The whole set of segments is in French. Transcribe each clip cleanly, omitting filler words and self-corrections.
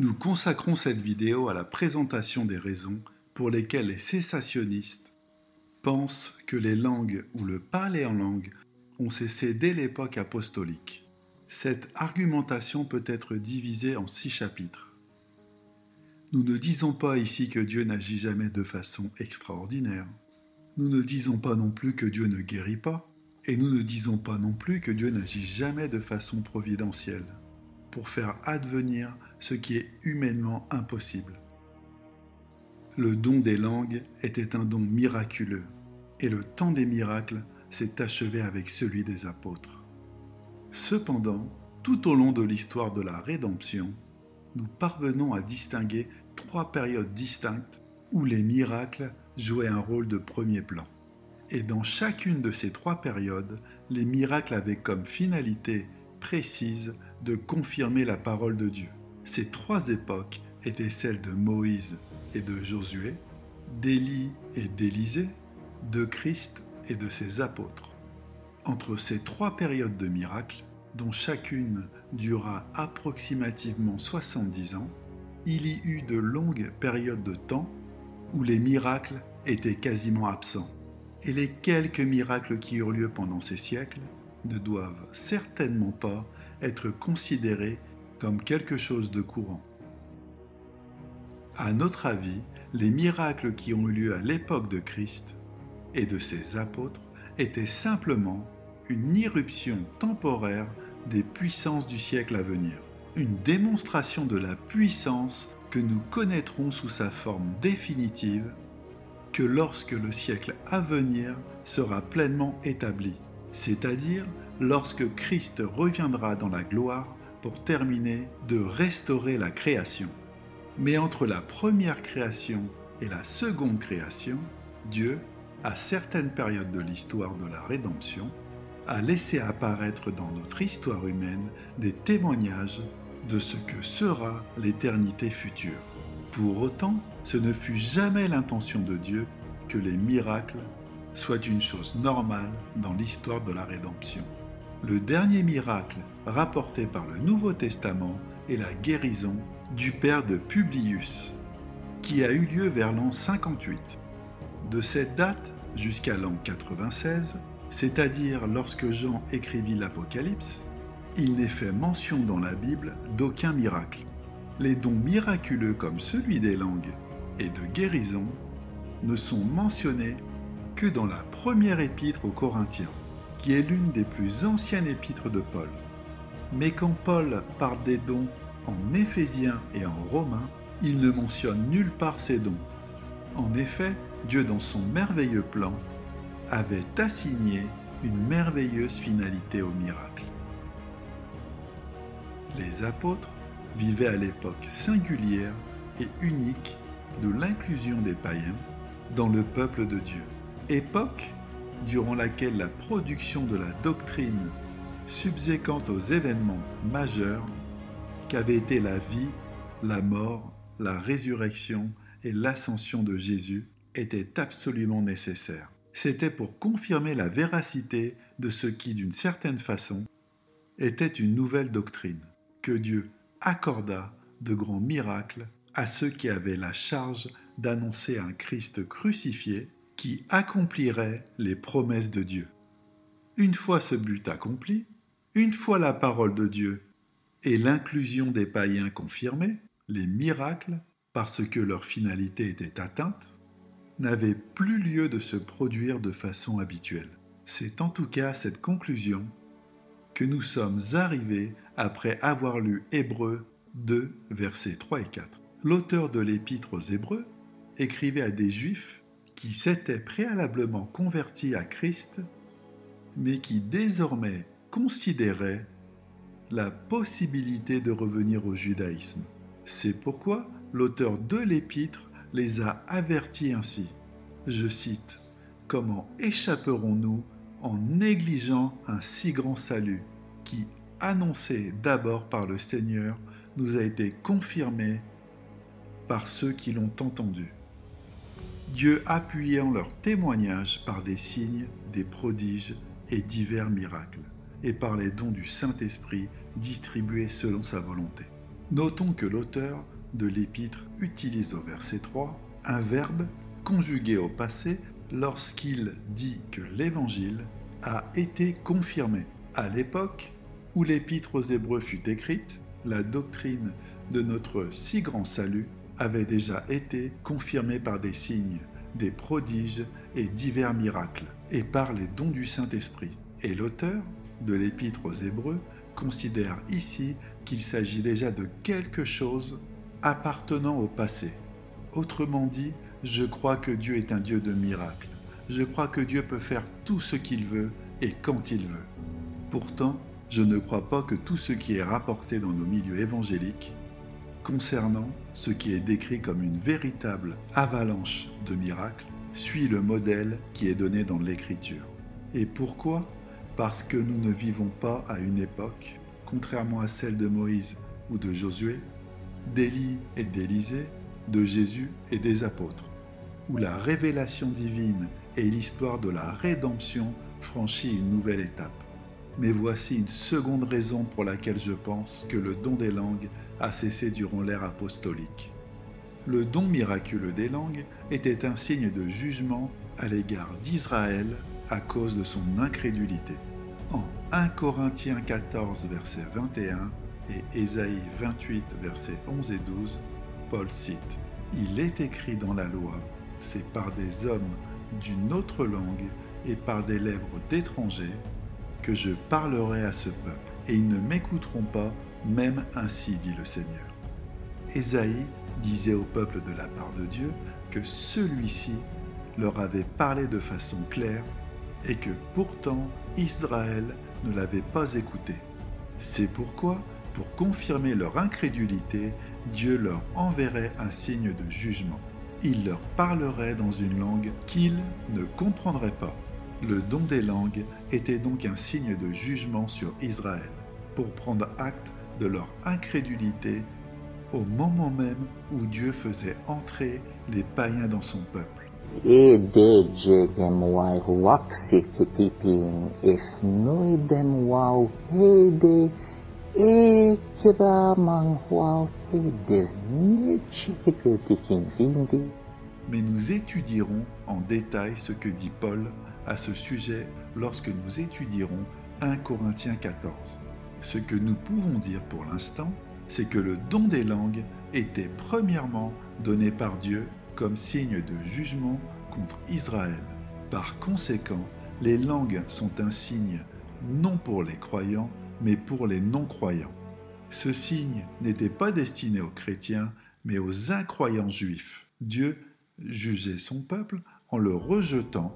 Nous consacrons cette vidéo à la présentation des raisons pour lesquelles les cessationnistes pensent que les langues ou le parler en langue ont cessé dès l'époque apostolique. Cette argumentation peut être divisée en 6 chapitres. Nous ne disons pas ici que Dieu n'agit jamais de façon extraordinaire. Nous ne disons pas non plus que Dieu ne guérit pas, et nous ne disons pas non plus que Dieu n'agit jamais de façon providentielle, pour faire advenir ce qui est humainement impossible. Le don des langues était un don miraculeux, et le temps des miracles s'est achevé avec celui des apôtres. Cependant, tout au long de l'histoire de la rédemption, nous parvenons à distinguer 3 périodes distinctes où les miracles jouaient un rôle de premier plan. Et dans chacune de ces 3 périodes, les miracles avaient comme finalité précise de confirmer la parole de Dieu. Ces 3 époques étaient celles de Moïse et de Josué, d'Élie et d'Élisée, de Christ et de ses apôtres. Entre ces 3 périodes de miracles, dont chacune dura approximativement 70 ans, il y eut de longues périodes de temps où les miracles étaient quasiment absents. Et les quelques miracles qui eurent lieu pendant ces siècles ne doivent certainement pas être considérés comme quelque chose de courant. À notre avis, les miracles qui ont eu lieu à l'époque de Christ et de ses apôtres étaient simplement une irruption temporaire des puissances du siècle à venir, une démonstration de la puissance que nous connaîtrons sous sa forme définitive que lorsque le siècle à venir sera pleinement établi, c'est-à-dire lorsque Christ reviendra dans la gloire pour terminer de restaurer la création. Mais entre la première création et la seconde création, Dieu, à certaines périodes de l'histoire de la rédemption, a laissé apparaître dans notre histoire humaine des témoignages de ce que sera l'éternité future. Pour autant, ce ne fut jamais l'intention de Dieu que les miracles soient une chose normale dans l'histoire de la rédemption. Le dernier miracle rapporté par le Nouveau Testament est la guérison du père de Publius, qui a eu lieu vers l'an 58. De cette date jusqu'à l'an 96, c'est-à-dire lorsque Jean écrivit l'Apocalypse, il n'est fait mention dans la Bible d'aucun miracle. Les dons miraculeux comme celui des langues et de guérison ne sont mentionnés que dans la première épître aux Corinthiens, qui est l'une des plus anciennes épîtres de Paul. Mais quand Paul parle des dons en Éphésiens et en Romains, il ne mentionne nulle part ces dons. En effet, Dieu dans son merveilleux plan avait assigné une merveilleuse finalité au miracle. Les apôtres vivaient à l'époque singulière et unique de l'inclusion des païens dans le peuple de Dieu. Époque durant laquelle la production de la doctrine subséquente aux événements majeurs qu'avaient été la vie, la mort, la résurrection et l'ascension de Jésus était absolument nécessaire. C'était pour confirmer la véracité de ce qui, d'une certaine façon, était une nouvelle doctrine, que Dieu accorda de grands miracles à ceux qui avaient la charge d'annoncer un Christ crucifié qui accomplirait les promesses de Dieu. Une fois ce but accompli, une fois la parole de Dieu et l'inclusion des païens confirmée, les miracles, parce que leur finalité était atteinte, n'avaient plus lieu de se produire de façon habituelle. C'est en tout cas cette conclusion que nous sommes arrivés après avoir lu Hébreux 2, versets 3 et 4. L'auteur de l'épître aux Hébreux écrivait à des Juifs qui s'étaient préalablement convertis à Christ, mais qui désormais considéraient la possibilité de revenir au judaïsme. C'est pourquoi l'auteur de l'épître les a avertis ainsi. Je cite, « Comment échapperons-nous en négligeant un si grand salut qui, annoncé d'abord par le Seigneur, nous a été confirmé par ceux qui l'ont entendu. » Dieu appuyant leur témoignage par des signes, des prodiges et divers miracles, et par les dons du Saint-Esprit distribués selon sa volonté. Notons que l'auteur de l'épître utilise au verset 3 un verbe conjugué au passé lorsqu'il dit que l'évangile a été confirmé. À l'époque où l'épître aux Hébreux fut écrite, la doctrine de notre si grand salut avait déjà été confirmée par des signes, des prodiges et divers miracles, et par les dons du Saint-Esprit. Et l'auteur de l'épître aux Hébreux considère ici qu'il s'agit déjà de quelque chose appartenant au passé. Autrement dit, je crois que Dieu est un Dieu de miracles. Je crois que Dieu peut faire tout ce qu'il veut et quand il veut. Pourtant, je ne crois pas que tout ce qui est rapporté dans nos milieux évangéliques concernant ce qui est décrit comme une véritable avalanche de miracles suit le modèle qui est donné dans l'Écriture. Et pourquoi ? Parce que nous ne vivons pas à une époque, contrairement à celle de Moïse ou de Josué, d'Élie et d'Élisée, de Jésus et des apôtres, où la révélation divine et l'histoire de la rédemption franchit une nouvelle étape. Mais voici une seconde raison pour laquelle je pense que le don des langues a cessé durant l'ère apostolique. Le don miraculeux des langues était un signe de jugement à l'égard d'Israël à cause de son incrédulité. En 1 Corinthiens 14, verset 21 et Ésaïe 28, versets 11 et 12, Paul cite « Il est écrit dans la loi, c'est par des hommes d'une autre langue et par des lèvres d'étrangers que je parlerai à ce peuple, et ils ne m'écouteront pas, même ainsi, dit le Seigneur. » Ésaïe disait au peuple de la part de Dieu que celui-ci leur avait parlé de façon claire et que pourtant Israël ne l'avait pas écouté. C'est pourquoi, pour confirmer leur incrédulité, Dieu leur enverrait un signe de jugement. Il leur parlerait dans une langue qu'ils ne comprendraient pas. Le don des langues était donc un signe de jugement sur Israël, pour prendre acte de leur incrédulité au moment même où Dieu faisait entrer les païens dans son peuple. Mais nous étudierons en détail ce que dit Paul à ce sujet lorsque nous étudierons 1 Corinthiens 14. Ce que nous pouvons dire pour l'instant, c'est que le don des langues était premièrement donné par Dieu comme signe de jugement contre Israël. Par conséquent, les langues sont un signe non pour les croyants, mais pour les non-croyants. Ce signe n'était pas destiné aux chrétiens, mais aux incroyants juifs. Dieu jugeait son peuple en le rejetant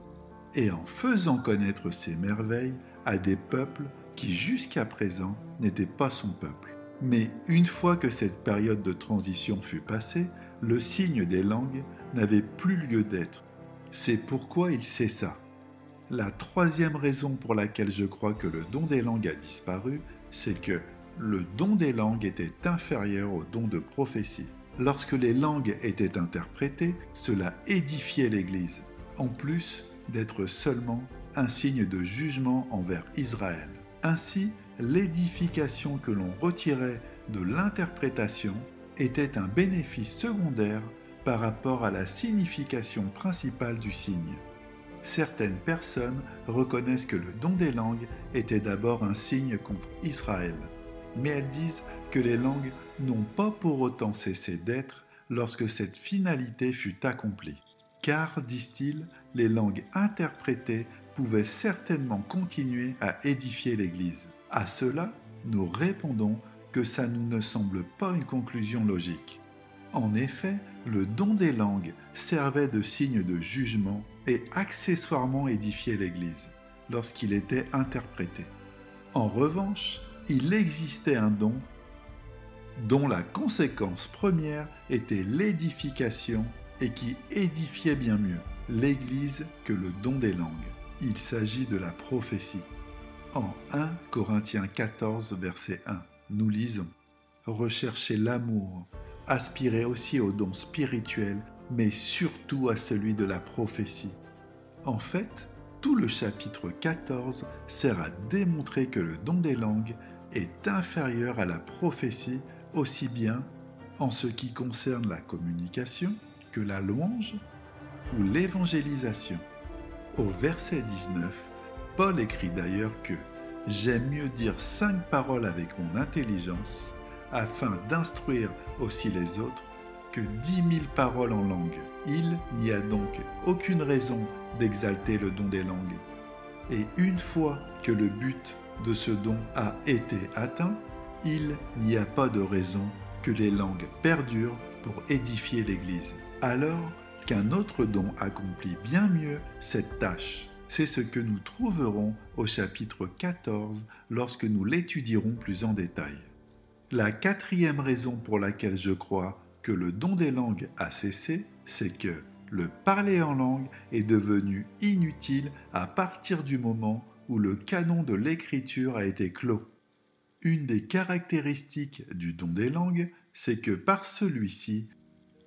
et en faisant connaître ses merveilles à des peuples qui jusqu'à présent n'étaient pas son peuple. Mais une fois que cette période de transition fut passée, le signe des langues n'avait plus lieu d'être. C'est pourquoi il cessa. La troisième raison pour laquelle je crois que le don des langues a disparu, c'est que le don des langues était inférieur au don de prophétie. Lorsque les langues étaient interprétées, cela édifiait l'Église, en plus d'être seulement un signe de jugement envers Israël. Ainsi, l'édification que l'on retirait de l'interprétation était un bénéfice secondaire par rapport à la signification principale du signe. Certaines personnes reconnaissent que le don des langues était d'abord un signe contre Israël, mais elles disent que les langues n'ont pas pour autant cessé d'être lorsque cette finalité fut accomplie. Car, disent-ils, les langues interprétées pouvaient certainement continuer à édifier l'Église. À cela, nous répondons que ça ne semble pas une conclusion logique. En effet, le don des langues servait de signe de jugement et accessoirement édifiait l'Église lorsqu'il était interprété. En revanche, il existait un don dont la conséquence première était l'édification et qui édifiait bien mieux l'Église que le don des langues. Il s'agit de la prophétie. En 1 Corinthiens 14, verset 1, nous lisons « Recherchez l'amour, aspirez aussi aux dons spirituels, mais surtout à celui de la prophétie. » En fait, tout le chapitre 14 sert à démontrer que le don des langues est inférieur à la prophétie aussi bien en ce qui concerne la communication que la louange ou l'évangélisation. Au verset 19, Paul écrit d'ailleurs que « J'aime mieux dire 5 paroles avec mon intelligence afin d'instruire aussi les autres que 10 000 paroles en langue. Il n'y a donc aucune raison d'exalter le don des langues. Et une fois que le but de ce don a été atteint, il n'y a pas de raison que les langues perdurent pour édifier l'Église. Alors qu'un autre don accomplit bien mieux cette tâche. C'est ce que nous trouverons au chapitre 14 lorsque nous l'étudierons plus en détail. La 4e raison pour laquelle je crois que le don des langues a cessé, c'est que le parler en langue est devenu inutile à partir du moment où le canon de l'écriture a été clos. Une des caractéristiques du don des langues, c'est que par celui-ci,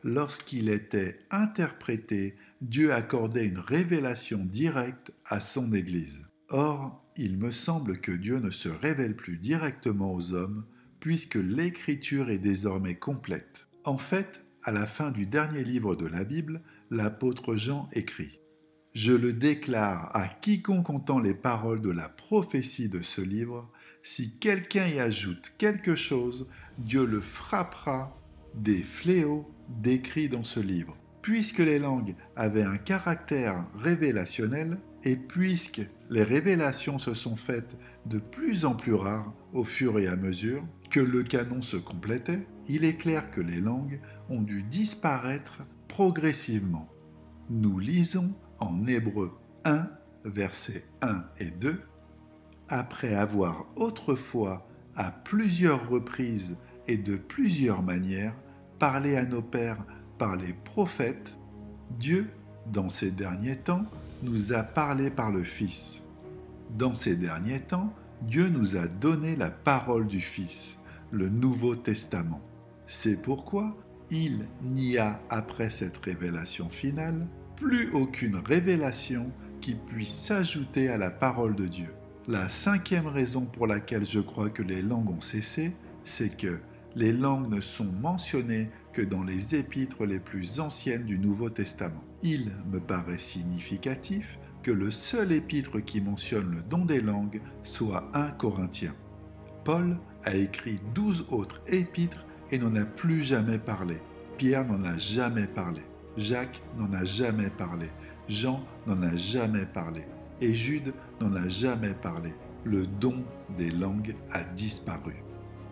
lorsqu'il était interprété, Dieu accordait une révélation directe à son Église. Or, il me semble que Dieu ne se révèle plus directement aux hommes, puisque l'Écriture est désormais complète. En fait, à la fin du dernier livre de la Bible, l'apôtre Jean écrit « Je le déclare à quiconque entend les paroles de la prophétie de ce livre, si quelqu'un y ajoute quelque chose, Dieu le frappera des fléaux décrits dans ce livre. » Puisque les langues avaient un caractère révélationnel, et puisque les révélations se sont faites de plus en plus rares au fur et à mesure que le canon se complétait, il est clair que les langues ont dû disparaître progressivement. Nous lisons en Hébreux 1, versets 1 et 2, « Après avoir autrefois, à plusieurs reprises et de plusieurs manières, parlé à nos pères par les prophètes, Dieu, dans ces derniers temps, nous a parlé par le Fils. Dans ces derniers temps, Dieu nous a donné la parole du Fils, le Nouveau Testament. C'est pourquoi il n'y a, après cette révélation finale, plus aucune révélation qui puisse s'ajouter à la parole de Dieu. La 5e raison pour laquelle je crois que les langues ont cessé, c'est que les langues ne sont mentionnées que dans les épîtres les plus anciennes du Nouveau Testament. Il me paraît significatif que le seul épître qui mentionne le don des langues soit 1 Corinthiens. Paul a écrit 12 autres épîtres et n'en a plus jamais parlé. Pierre n'en a jamais parlé. Jacques n'en a jamais parlé. Jean n'en a jamais parlé. Et Jude n'en a jamais parlé. Le don des langues a disparu.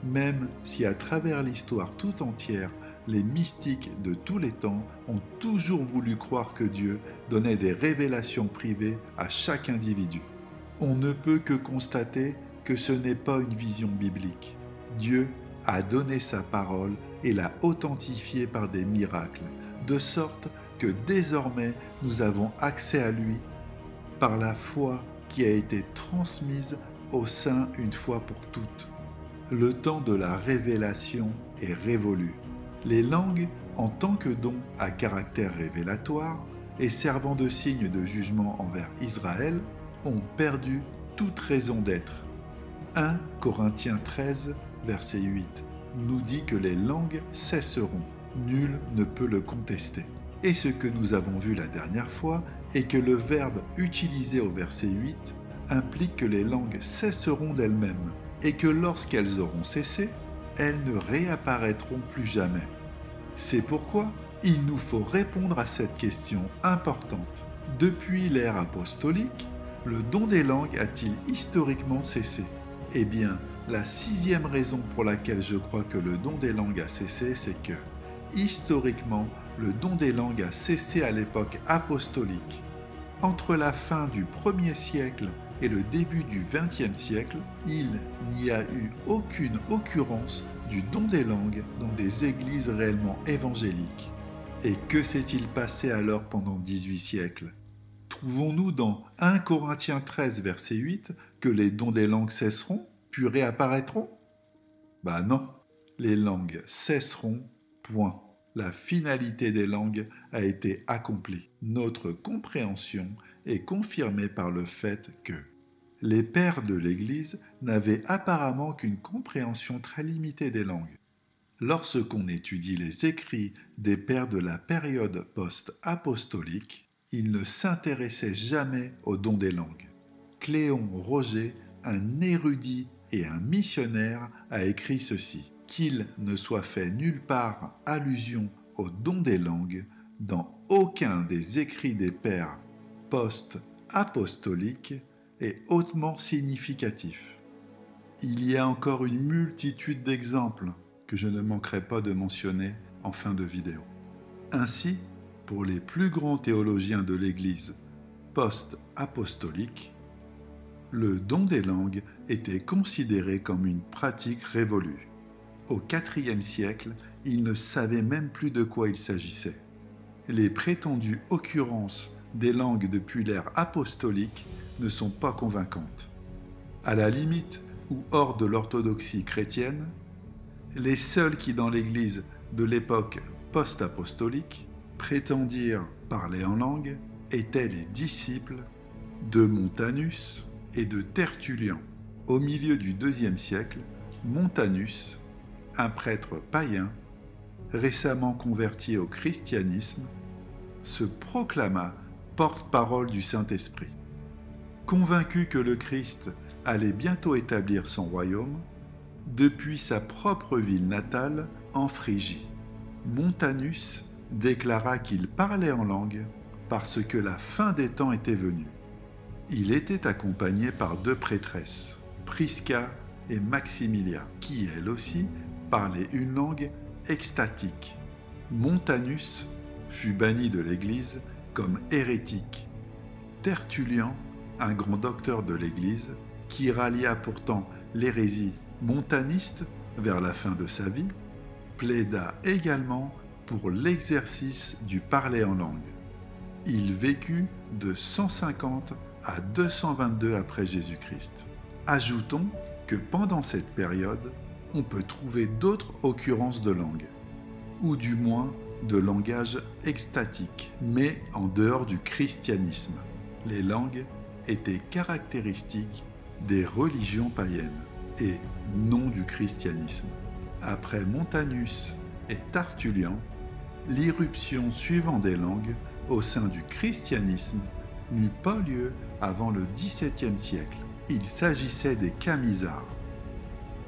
Même si à travers l'histoire tout entière, les mystiques de tous les temps ont toujours voulu croire que Dieu donnait des révélations privées à chaque individu. On ne peut que constater que ce n'est pas une vision biblique. Dieu a donné sa parole et l'a authentifiée par des miracles, de sorte que désormais nous avons accès à lui par la foi qui a été transmise aux saints une fois pour toutes. Le temps de la révélation est révolu. Les langues, en tant que don à caractère révélatoire et servant de signe de jugement envers Israël, ont perdu toute raison d'être. 1 Corinthiens 13, verset 8, nous dit que les langues cesseront. Nul ne peut le contester. Et ce que nous avons vu la dernière fois est que le verbe utilisé au verset 8 implique que les langues cesseront d'elles-mêmes et que lorsqu'elles auront cessé, elles ne réapparaîtront plus jamais. C'est pourquoi il nous faut répondre à cette question importante. Depuis l'ère apostolique, le don des langues a-t-il historiquement cessé ? Eh bien, la 6e raison pour laquelle je crois que le don des langues a cessé, c'est que, historiquement, le don des langues a cessé à l'époque apostolique. Entre la fin du 1er siècle et le début du 20e siècle, il n'y a eu aucune occurrence du don des langues dans des églises réellement évangéliques. Et que s'est-il passé alors pendant 18 siècles ? Trouvons-nous dans 1 Corinthiens 13, verset 8, que les dons des langues cesseront, puis réapparaîtront ? Non, les langues cesseront, point. La finalité des langues a été accomplie. Notre compréhension est confirmée par le fait que les pères de l'Église n'avaient apparemment qu'une compréhension très limitée des langues. Lorsqu'on étudie les écrits des pères de la période post-apostolique, ils ne s'intéressaient jamais au don des langues. Cléon Roger, un érudit et un missionnaire, a écrit ceci: qu'il ne soit fait nulle part allusion au don des langues dans aucun des écrits des pères post-apostoliques est hautement significatif. Il y a encore une multitude d'exemples que je ne manquerai pas de mentionner en fin de vidéo. Ainsi, pour les plus grands théologiens de l'Église post-apostolique, le don des langues était considéré comme une pratique révolue. Au IVe siècle, ils ne savaient même plus de quoi il s'agissait. Les prétendues occurrences des langues depuis l'ère apostolique ne sont pas convaincantes. À la limite, ou hors de l'orthodoxie chrétienne, les seuls qui dans l'Église de l'époque post-apostolique prétendirent parler en langue étaient les disciples de Montanus et de Tertullian. Au milieu du IIe siècle, Montanus, un prêtre païen, récemment converti au christianisme, se proclama porte-parole du Saint-Esprit. Convaincu que le Christ allait bientôt établir son royaume, depuis sa propre ville natale en Phrygie, Montanus déclara qu'il parlait en langue parce que la fin des temps était venue. Il était accompagné par 2 prêtresses, Prisca et Maximilia, qui elles aussi parlaient une langue extatique. Montanus fut banni de l'Église comme hérétique. Tertullian, un grand docteur de l'Église, qui rallia pourtant l'hérésie montaniste vers la fin de sa vie, plaida également pour l'exercice du parler en langue. Il vécut de 150 à 222 après Jésus-Christ. Ajoutons que pendant cette période, on peut trouver d'autres occurrences de langue, ou du moins de langage extatique, mais en dehors du christianisme. Les langues étaient caractéristiques des religions païennes et non du christianisme. Après Montanus et Tertullian, l'irruption suivante des langues au sein du christianisme n'eut pas lieu avant le XVIIe siècle. Il s'agissait des camisards.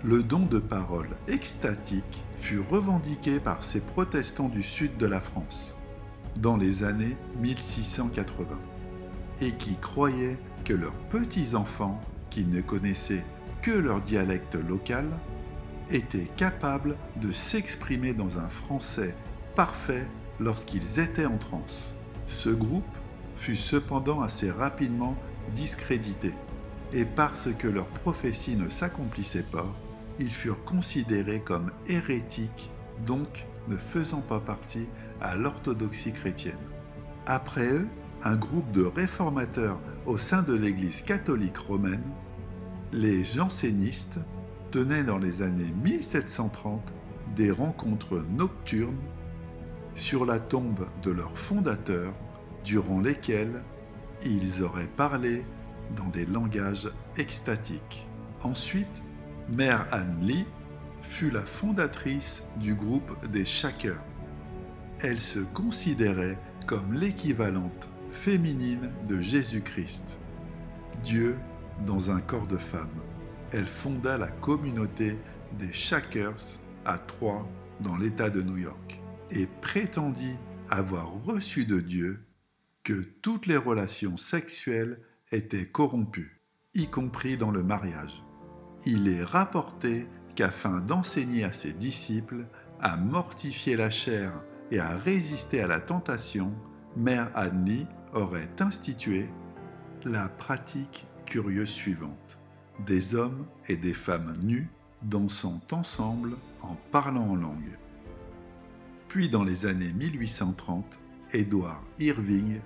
Le don de parole extatique fut revendiqué par ces protestants du sud de la France, dans les années 1680, et qui croyaient que leurs petits-enfants, qui ne connaissaient que leur dialecte local, étaient capables de s'exprimer dans un français parfait lorsqu'ils étaient en transe. Ce groupe fut cependant assez rapidement discrédité, et parce que leur prophétie ne s'accomplissait pas, ils furent considérés comme hérétiques, donc ne faisant pas partie à l'orthodoxie chrétienne. Après eux, un groupe de réformateurs au sein de l'Église catholique romaine, les jansénistes, tenaient dans les années 1730 des rencontres nocturnes sur la tombe de leur fondateur, durant lesquelles ils auraient parlé dans des langages extatiques. Ensuite, Mère Anne Lee fut la fondatrice du groupe des Shakers. Elle se considérait comme l'équivalente féminine de Jésus-Christ, Dieu dans un corps de femme. Elle fonda la communauté des Shakers à Troy, dans l'État de New York, et prétendit avoir reçu de Dieu que toutes les relations sexuelles étaient corrompues, y compris dans le mariage. Il est rapporté qu'afin d'enseigner à ses disciples à mortifier la chair et à résister à la tentation, Mère Anne Lee aurait institué la pratique curieuse suivante: des hommes et des femmes nus dansant ensemble en parlant en langue. Puis dans les années 1830, Edward Irving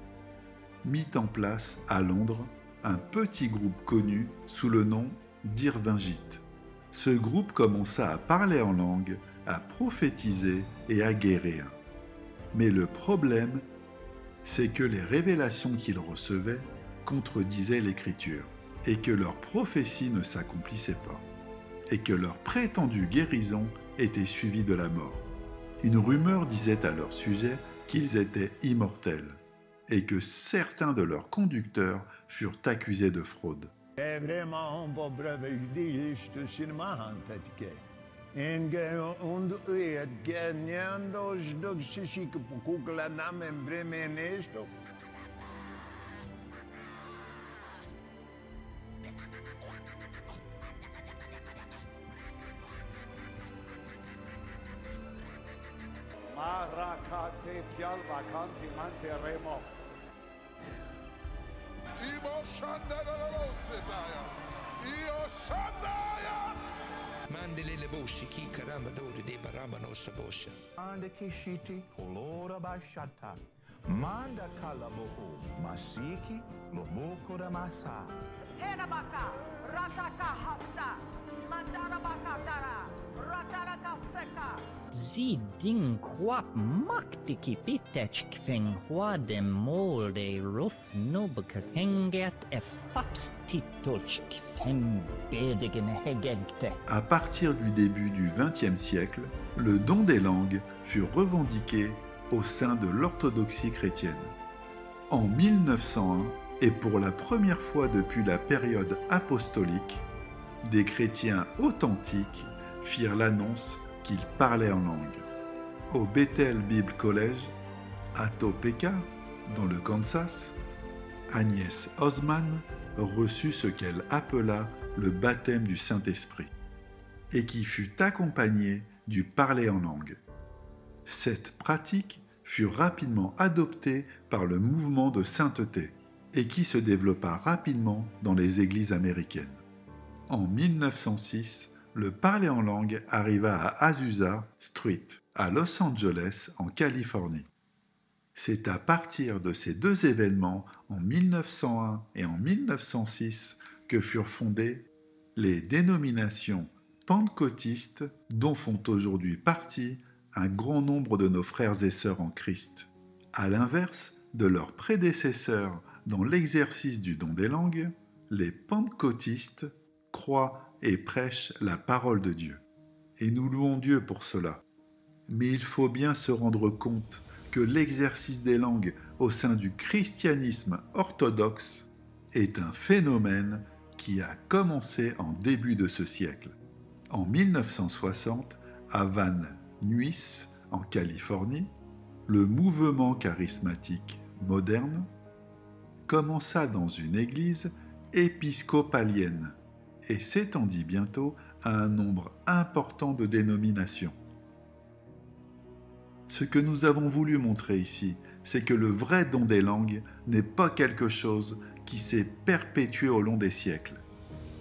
mit en place à Londres un petit groupe connu sous le nom d'Irvingites. Ce groupe commença à parler en langue, à prophétiser et à guérir. Mais le problème, c'est que les révélations qu'ils recevaient contredisaient l'Écriture, et que leurs prophéties ne s'accomplissaient pas, et que leurs prétendues guérisons étaient suivis de la mort. Une rumeur disait à leur sujet qu'ils étaient immortels et que certains de leurs conducteurs furent accusés de fraude. Marakate pialba kanti mante remo. Imo shandaya, io shandaya. Mandele boshi ki karamba dori de baramba no sabosha. Manda kishiti kolora bashata. Manda kalaboho masiki loboko da masa. Herabaka, rataka hasa, mandarabaka dara, rataraka seka. Ziding kwap maktiki pitech kveng huade molde ruf nobka kenget e fapstitolch kvem bedegen hegegte. À partir du début du XXe siècle, le don des langues fut revendiqué au sein de l'orthodoxie chrétienne. En 1901, et pour la première fois depuis la période apostolique, des chrétiens authentiques firent l'annonce qu'ils parlaient en langue. Au Bethel Bible College, à Topeka, dans le Kansas, Agnès Osman reçut ce qu'elle appela le baptême du Saint-Esprit, et qui fut accompagné du parler en langue. Cette pratique fut rapidement adoptée par le mouvement de sainteté et qui se développa rapidement dans les églises américaines. En 1906, le parler en langue arriva à Azusa Street, à Los Angeles, en Californie. C'est à partir de ces deux événements, en 1901 et en 1906, que furent fondées les dénominations pentecôtistes dont font aujourd'hui partie un grand nombre de nos frères et sœurs en Christ. À l'inverse de leurs prédécesseurs dans l'exercice du don des langues, les pentecôtistes croient et prêchent la parole de Dieu. Et nous louons Dieu pour cela. Mais il faut bien se rendre compte que l'exercice des langues au sein du christianisme orthodoxe est un phénomène qui a commencé en début de ce siècle. En 1960, à Van Nuys, en Californie, le mouvement charismatique moderne commença dans une église épiscopalienne et s'étendit bientôt à un nombre important de dénominations. Ce que nous avons voulu montrer ici, c'est que le vrai don des langues n'est pas quelque chose qui s'est perpétué au long des siècles.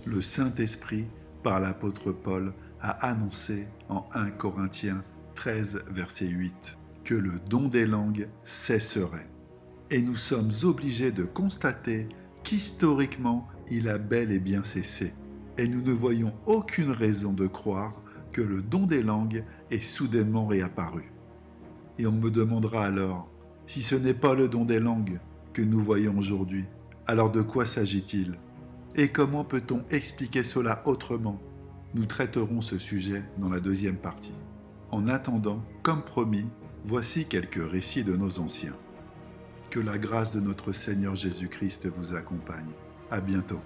Le Saint-Esprit, par l'apôtre Paul, a annoncé en 1 Corinthiens 13, verset 8, que le don des langues cesserait. Et nous sommes obligés de constater qu'historiquement, il a bel et bien cessé. Et nous ne voyons aucune raison de croire que le don des langues est soudainement réapparu. Et on me demandera alors, si ce n'est pas le don des langues que nous voyons aujourd'hui, alors de quoi s'agit-il? Et comment peut-on expliquer cela autrement? Nous traiterons ce sujet dans la deuxième partie. En attendant, comme promis, voici quelques récits de nos anciens. Que la grâce de notre Seigneur Jésus-Christ vous accompagne. À bientôt.